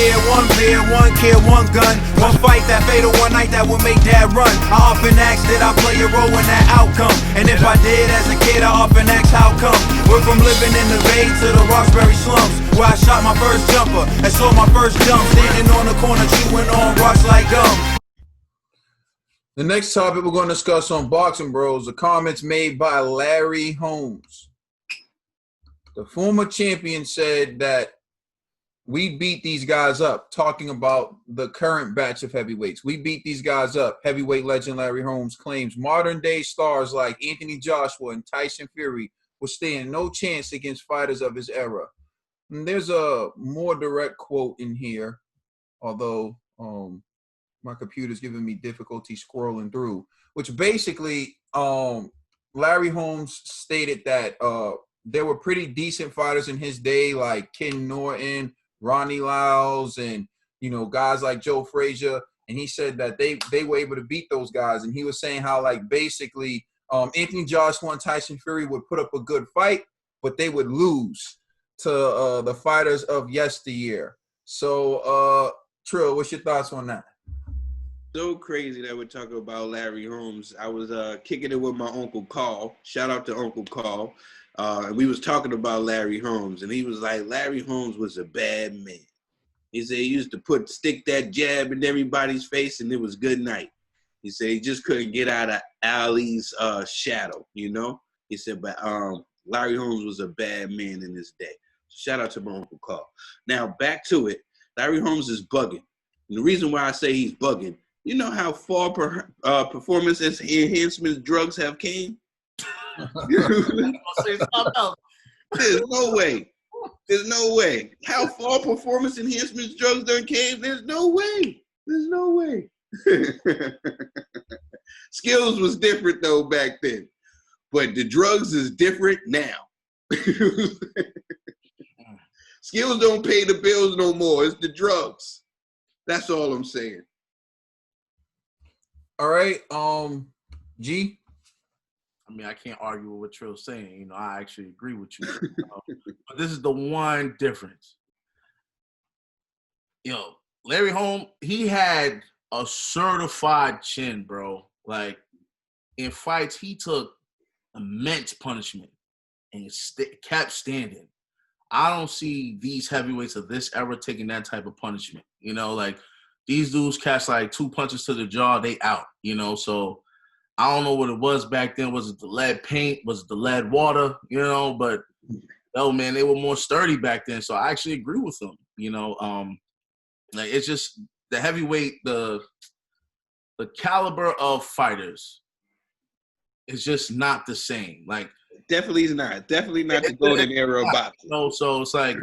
year, one beer, one kid, one gun, one fight, that fatal one night that would make dad run. I often ask, did I play a role in that outcome? And if I did as a kid, I often ask, how come? We're from living in the Bay to the Roxbury slums, where I shot my first jumper and saw my first jump, standing on the corner chewing on rocks like gum. The next topic we're going to discuss on Boxing Bros, the comments made by Larry Holmes. The former champion said that we beat these guys up, talking about the current batch of heavyweights. We beat these guys up. Heavyweight legend Larry Holmes claims modern-day stars like Anthony Joshua and Tyson Fury will stand no chance against fighters of his era. And there's a more direct quote in here, although my computer's giving me difficulty scrolling through, which basically Larry Holmes stated that there were pretty decent fighters in his day, like Ken Norton, Ronnie Lyles, and guys like Joe Frazier. And he said that they were able to beat those guys. And he was saying how, like, basically Anthony Joshua and Tyson Fury would put up a good fight, but they would lose to the fighters of yesteryear. So, Trill, what's your thoughts on that? So crazy that we're talking about Larry Holmes. I was kicking it with my Uncle Carl. Shout out to Uncle Carl. And we was talking about Larry Holmes, and he was like, Larry Holmes was a bad man. He said he used to stick that jab in everybody's face, and it was good night. He said he just couldn't get out of Ali's shadow, He said, but Larry Holmes was a bad man in his day. Shout out to my Uncle Carl. Now, back to it. Larry Holmes is bugging. And the reason why I say he's bugging, you know how far performance enhancement drugs have came? There's no way. There's no way. How far performance enhancement drugs done came? There's no way. There's no way. Skills was different though back then, but the drugs is different now. Skills don't pay the bills no more. It's the drugs. That's all I'm saying. All right, G. I mean, I can't argue with what Trill's saying. I actually agree with you. But this is the one difference. Larry Holmes, he had a certified chin, bro. Like, in fights, he took immense punishment and kept standing. I don't see these heavyweights of this era taking that type of punishment. Like, these dudes catch like 2 punches to the jaw, they out. So I don't know what it was back then. Was it the lead paint? Was it the lead water? But man, they were more sturdy back then. So I actually agree with them. Like, it's just the heavyweight, the caliber of fighters is just not the same. Like, definitely is not. Definitely not the golden era of boxing. So it's like,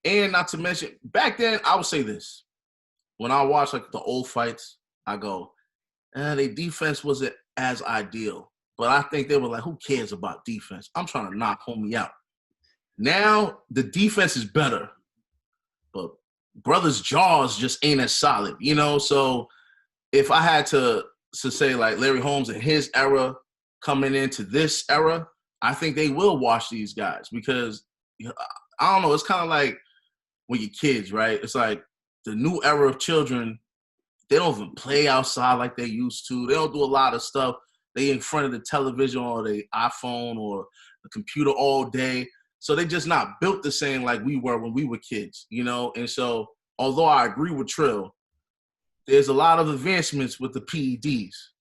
and not to mention, back then, I would say this. When I watch like the old fights, I go, their defense wasn't as ideal. But I think they were like, who cares about defense? I'm trying to knock homie out. Now, the defense is better. But brothers' jaws just ain't as solid, So if I had to say like Larry Holmes in his era coming into this era, I think they will watch these guys because, I don't know, it's kind of like when you're kids, right? It's like the new era of children, they don't even play outside like they used to. They don't do a lot of stuff. They in front of the television or the iPhone or the computer all day. So they just not built the same like we were when we were kids, And so, although I agree with Trill, there's a lot of advancements with the PEDs.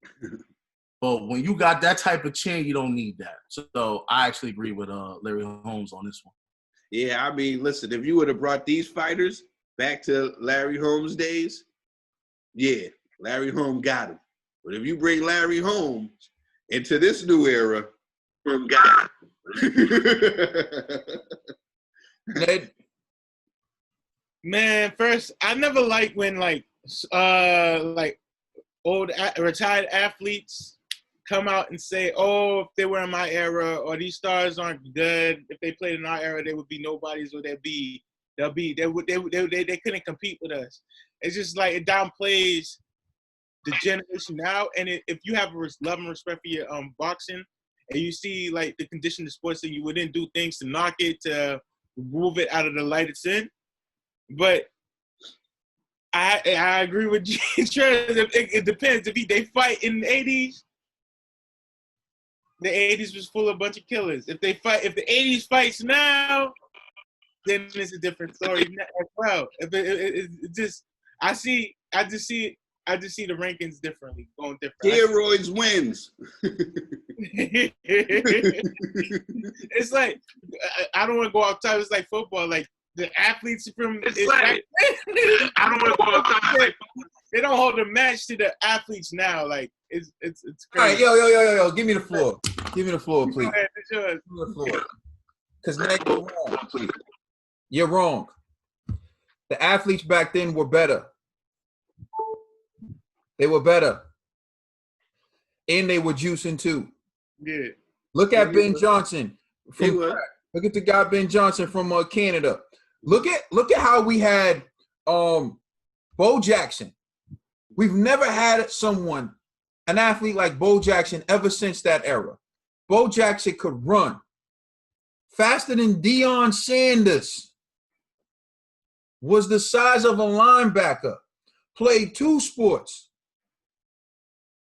But when you got that type of chin, you don't need that. So I actually agree with Larry Holmes on this one. Yeah, I mean, listen, if you would have brought these fighters back to Larry Holmes' days, yeah, Larry Holmes got him. But if you bring Larry Holmes into this new era, got him. Man, first, I never liked when old retired athletes come out and say, "Oh, if they were in my era, or these stars aren't good. If they played in our era, they would be nobodies, or they couldn't compete with us." It's just like it downplays the generation now. And if you have a love and respect for your boxing, and you see like the condition of sports, that you wouldn't do things to knock it, to remove it out of the light it's in. But I agree with Trez. It depends. If they fight in the 80s, the 80s was full of a bunch of killers. If the 80s fights now, then it's a different story as well. If it just, I just see the rankings differently, going different. Steroids wins. It's like, I don't want to go off topic. It's like football. Like the athletes from I don't want to go off topic. They don't hold a match to the athletes now. Like it's crazy. All right, yo, give me the floor. Give me the floor, please. Go ahead, it's yours. Give me the floor. Because now you're wrong, please. You're wrong. The athletes back then were better. They were better. And they were juicing too. Yeah. Look at Ben Johnson. Look at the guy Ben Johnson from Canada. Look at how we had Bo Jackson. We've never had an athlete like Bo Jackson ever since that era. Bo Jackson could run faster than Deion Sanders. Was the size of a linebacker. Played 2 sports.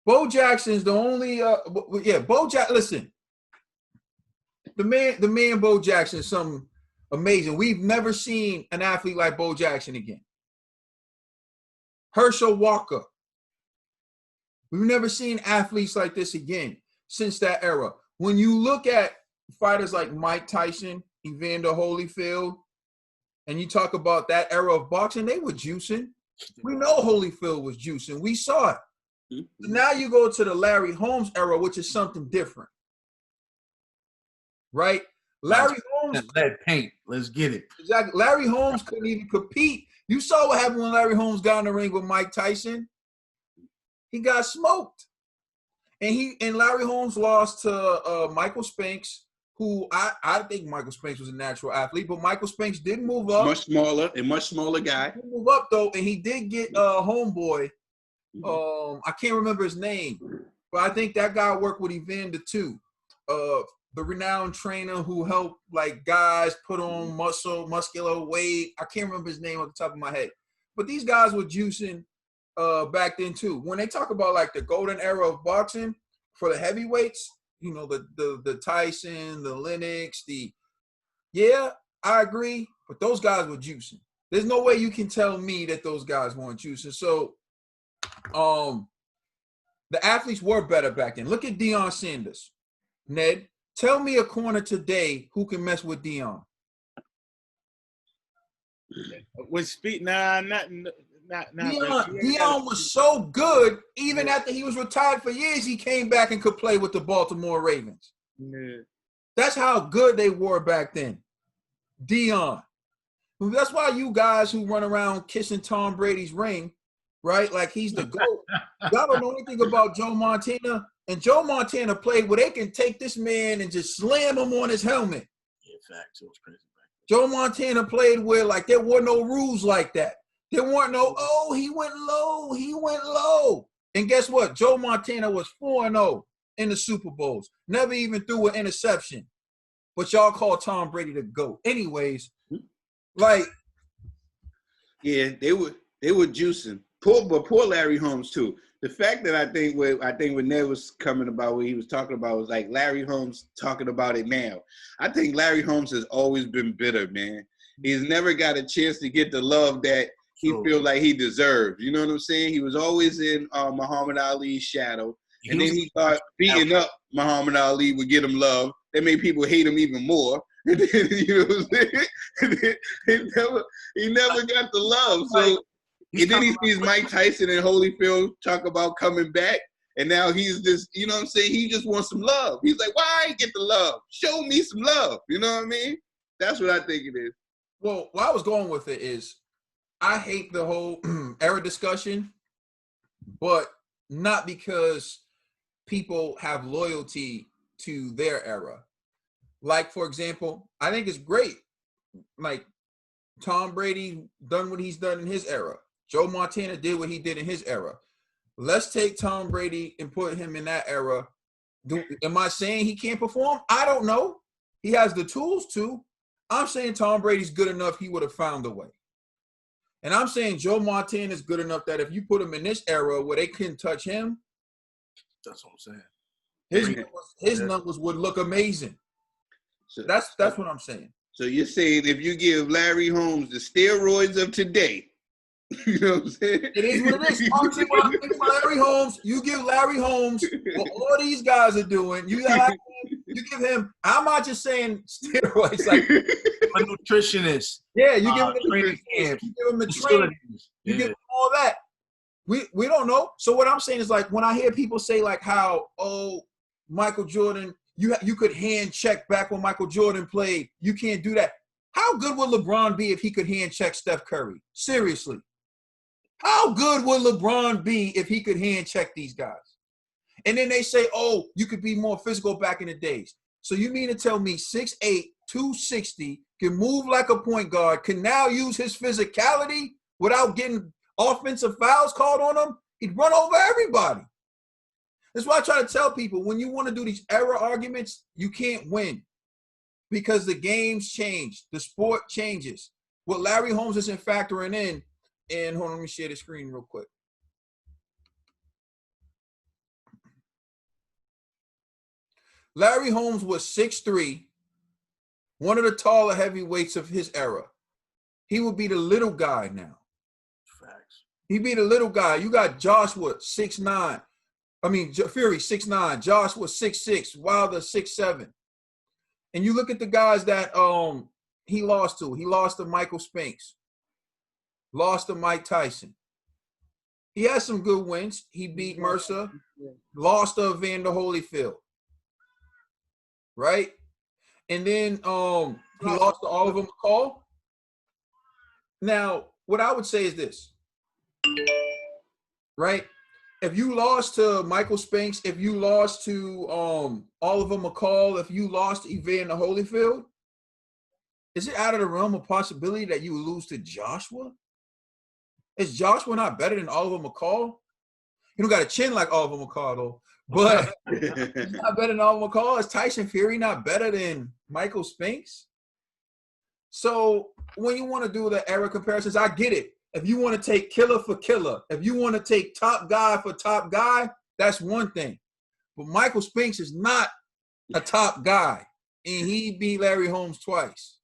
Bo Jackson's the only Bo Jackson. Listen, the man Bo Jackson is something amazing. We've never seen an athlete like Bo Jackson again. Herschel Walker. We've never seen athletes like this again since that era. When you look at fighters like Mike Tyson, Evander Holyfield, and you talk about that era of boxing, they were juicing. We know Holyfield was juicing. We saw it. Mm-hmm. Now you go to the Larry Holmes era, which is something different. Right? Larry Holmes. Lead paint. Let's get it. Exactly. Larry Holmes couldn't even compete. You saw what happened when Larry Holmes got in the ring with Mike Tyson. He got smoked. And Larry Holmes lost to Michael Spinks, who I think Michael Spinks was a natural athlete, but Michael Spinks did move up. Much smaller guy. He move up though, and he did get homeboy. I can't remember his name, but I think that guy worked with Evander too. The renowned trainer who helped like guys put on muscular weight. I can't remember his name off the top of my head, but these guys were juicing back then too. When they talk about like the golden era of boxing for the heavyweights, you know, the Tyson, the Lennox, I agree, but those guys were juicing. There's no way you can tell me that those guys weren't juicing. So, the athletes were better back then. Look at Deion Sanders. Ned, tell me a corner today who can mess with Deion. With speed, not. Deion was so good, even after he was retired for years, he came back and could play with the Baltimore Ravens. Yeah. That's how good they were back then. Deion. That's why you guys who run around kissing Tom Brady's ring, right? Like he's the GOAT. Y'all don't know anything about Joe Montana. And Joe Montana played where they can take this man and just slam him on his helmet. Yeah, facts. It was crazy. Joe Montana played where like there were no rules like that. There weren't no, he went low. And guess what? Joe Montana was 4-0 in the Super Bowls. Never even threw an interception. But y'all call Tom Brady the GOAT. Anyways, like. Yeah, they were juicing. Poor Larry Holmes too. The fact that I think what Ned was coming about, what he was talking about, was like Larry Holmes talking about it now. I think Larry Holmes has always been bitter, man. He's never got a chance to get the love that he feels like he deserves. You know what I'm saying? He was always in Muhammad Ali's shadow. And then he thought beating up Muhammad Ali would get him love. That made people hate him even more. And then, you know what I'm saying? He never got the love. So, and then he sees Mike Tyson and Holyfield talk about coming back. And now he's just, you know what I'm saying? He just wants some love. He's like, why I ain't get the love? Show me some love. You know what I mean? That's what I think it is. Well, where I was going with it is, I hate the whole era discussion, but not because people have loyalty to their era. Like, for example, I think it's great. Like, Tom Brady done what he's done in his era. Joe Montana did what he did in his era. Let's take Tom Brady and put him in that era. Am I saying he can't perform? I don't know. He has the tools to. I'm saying Tom Brady's good enough, he would have found a way. And I'm saying Joe Montana is good enough that if you put him in this era where they couldn't touch him, That's what I'm saying. his numbers would look amazing. So That's what I'm saying. So you're saying if you give Larry Holmes the steroids of today, you know what I'm saying? It is what it is. Honestly, when I think about Larry Holmes, you give Larry Holmes what all these guys are doing. You give him. I'm not just saying steroids. Like A nutritionist. yeah, you give him the training camps. You give him the training. You give him all that. We don't know. So what I'm saying is like when I hear people say like how Michael Jordan, you could hand check back when Michael Jordan played. You can't do that. How good would LeBron be if he could hand check Steph Curry? Seriously. How good would LeBron be if he could hand check these guys? And then they say, oh, you could be more physical back in the days. So you mean to tell me 6'8", 260, can move like a point guard, can now use his physicality without getting offensive fouls called on him? He'd run over everybody. That's why I try to tell people, when you want to do these era arguments, you can't win because the game's change. The sport changes. What Larry Holmes isn't factoring in, and hold on, let me share the screen real quick. Larry Holmes was 6'3", one of the taller heavyweights of his era. He would be the little guy now. Facts. He'd be the little guy. You got Joshua, 6'9". Fury, 6'9". Joshua, 6'6". Wilder, 6'7". And you look at the guys that he lost to. He lost to Michael Spinks. Lost to Mike Tyson. He had some good wins. He beat Mercer. Lost to Evander Holyfield. Right? And then he lost to Oliver McCall. Now, what I would say is this. Right? If you lost to Michael Spinks, if you lost to Oliver McCall, if you lost to Evander Holyfield, is it out of the realm of possibility that you would lose to Joshua? Is Joshua not better than Oliver McCall? He don't got a chin like Oliver McCall, though. But he's not better than Oliver McCall. Is Tyson Fury not better than Michael Spinks? So when you want to do the era comparisons, I get it. If you want to take killer for killer, if you want to take top guy for top guy, that's one thing. But Michael Spinks is not a top guy, and he beat Larry Holmes twice.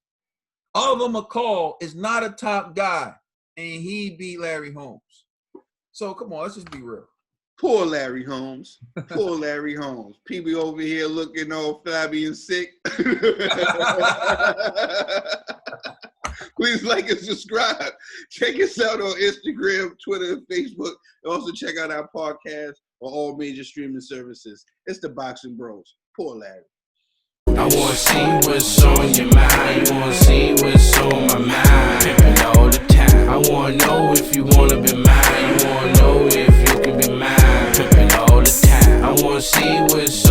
Oliver McCall is not a top guy, and he beat Larry Holmes. So come on, let's just be real. Poor Larry Holmes. Poor Larry Holmes. People over here looking all flabby and sick. Please like and subscribe. Check us out on Instagram, Twitter, and Facebook. And also check out our podcast on all major streaming services. It's the Boxing Bros. Poor Larry. I wanna see what's on your mind. You wanna see what's on my mind. Pimpin' all the time. I wanna know if you wanna be mine. You wanna know if you can be mine. Pimpin' all the time. I wanna see what's